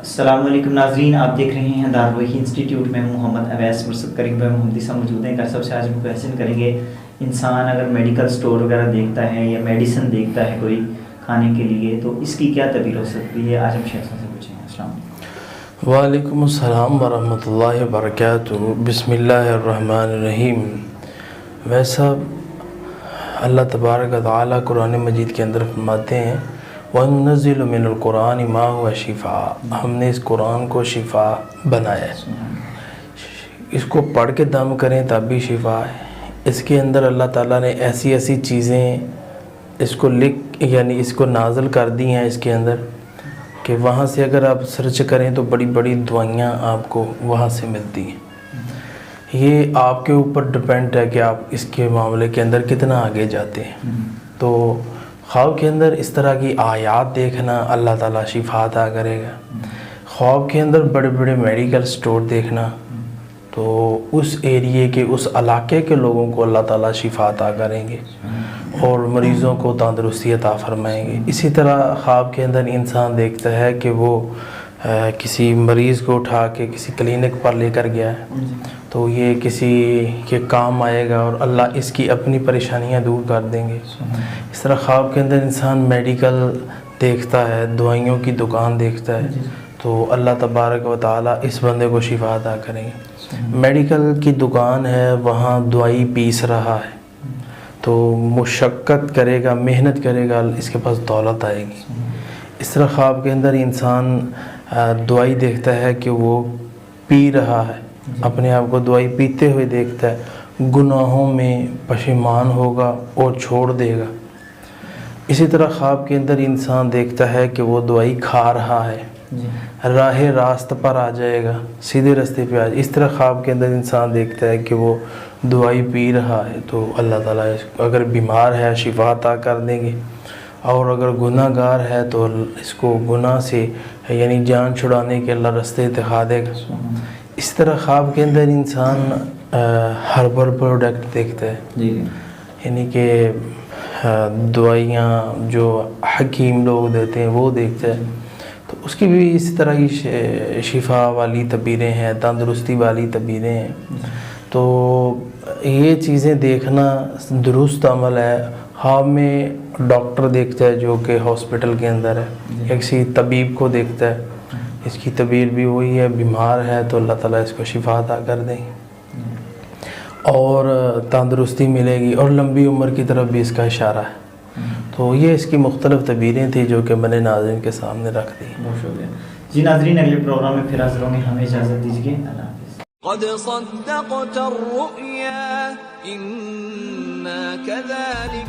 السلام علیکم ناظرین، آپ دیکھ رہے ہیں دارالوحی انسٹیٹیوٹ میں محمد اویس مرشد کریم بھائی محمدی صاحب موجود ہیں۔ سب سے آج ہم کویشچن کریں گے، انسان اگر میڈیکل سٹور وغیرہ دیکھتا ہے یا میڈیسن دیکھتا ہے کوئی کھانے کے لیے تو اس کی کیا تعبیر ہو سکتی ہے؟ آج ہم شیخ صاحب سے پوچھیں گے۔ السلام علیکم۔ وعلیکم السلام ورحمۃ اللہ وبرکاتہ۔ بسم اللہ الرحمن الرحیم۔ ویسا اللہ تبارک و تعالیٰ قرآن مجید کے اندر فرماتے ہیں وَنُنَزِّلُ مِنَ الْقُرْآنِ مَا هُوَ شِفَاء، ہم نے اس قرآن کو شفا بنایا ہے۔ اس کو پڑھ کے دم کریں تب بھی شفا ہے۔ اس کے اندر اللہ تعالیٰ نے ایسی ایسی چیزیں اس کو اس کو نازل کر دی ہیں اس کے اندر کہ وہاں سے اگر آپ سرچ کریں تو بڑی بڑی دوائیاں آپ کو وہاں سے ملتی ہیں۔ یہ آپ کے اوپر ڈپینڈ ہے کہ آپ اس کے معاملے کے اندر کتنا آگے جاتے ہیں۔ تو خواب کے اندر اس طرح کی آیات دیکھنا اللہ تعالیٰ شفا عطا کرے گا۔ خواب کے اندر بڑے بڑے میڈیکل سٹور دیکھنا تو اس ایریے کے اس علاقے کے لوگوں کو اللہ تعالیٰ شفا عطا کریں گے اور مریضوں کو تندرستی عطا فرمائیں گے۔ اسی طرح خواب کے اندر انسان دیکھتا ہے کہ وہ کسی مریض کو اٹھا کے کسی کلینک پر لے کر گیا ہے تو یہ کسی کے کام آئے گا اور اللہ اس کی اپنی پریشانیاں دور کر دیں گے۔ اس طرح خواب کے اندر انسان میڈیکل دیکھتا ہے، دوائیوں کی دکان دیکھتا ہے تو اللہ تبارک و تعالیٰ اس بندے کو شفا عطا کریں گے۔ میڈیکل کی دکان ہے، وہاں دوائی پیس رہا ہے تو مشقت کرے گا، محنت کرے گا، اس کے پاس دولت آئے گی۔ اس طرح خواب کے اندر انسان دوائی دیکھتا ہے کہ وہ پی رہا ہے، اپنے آپ کو دوائی پیتے ہوئے دیکھتا ہے، گناہوں میں پشیمان ہوگا اور چھوڑ دے گا۔ اسی طرح خواب کے اندر انسان دیکھتا ہے کہ وہ دوائی کھا رہا ہے، راہ راست پر آ جائے گا، سیدھے راستے پہ آ جائے۔ اس طرح خواب کے اندر انسان دیکھتا ہے کہ وہ دوائی پی رہا ہے تو اللہ تعالیٰ اگر بیمار ہے شفا عطا کر دیں گے، اور اگر گناہ گار ہے تو اس کو گناہ سے یعنی جان چھڑانے کے اللہ راستے دکھا دے گا۔ اس طرح خواب کے اندر انسان ہربل پروڈکٹ دیکھتا ہے، یعنی کہ دوائیاں جو حکیم لوگ دیتے ہیں وہ دیکھتا ہے تو اس کی بھی اس طرح ہی شفا والی تعبیریں ہیں، تندرستی والی تعبیریں ہیں۔ تو یہ چیزیں دیکھنا درست عمل ہے۔ خواب میں ڈاکٹر دیکھتا ہے جو کہ ہاسپٹل کے اندر ہے، یا کسی طبیب کو دیکھتا ہے، اس کی تعبیر بھی وہی ہے، بیمار ہے تو اللہ تعالیٰ اس کو شفا عطا کر دیں گے اور تندرستی ملے گی اور لمبی عمر کی طرف بھی اس کا اشارہ ہے۔ تو یہ اس کی مختلف تعبیریں تھیں جو کہ میں نے ناظرین کے سامنے رکھ دی۔ بہت شکریہ جی ناظرین، اگلے پروگرام میں پھر حاضر ہوں گے، ہمیں اجازت دیجیے، اللہ حافظ۔ قد صدقت الرؤيا إنا كذلك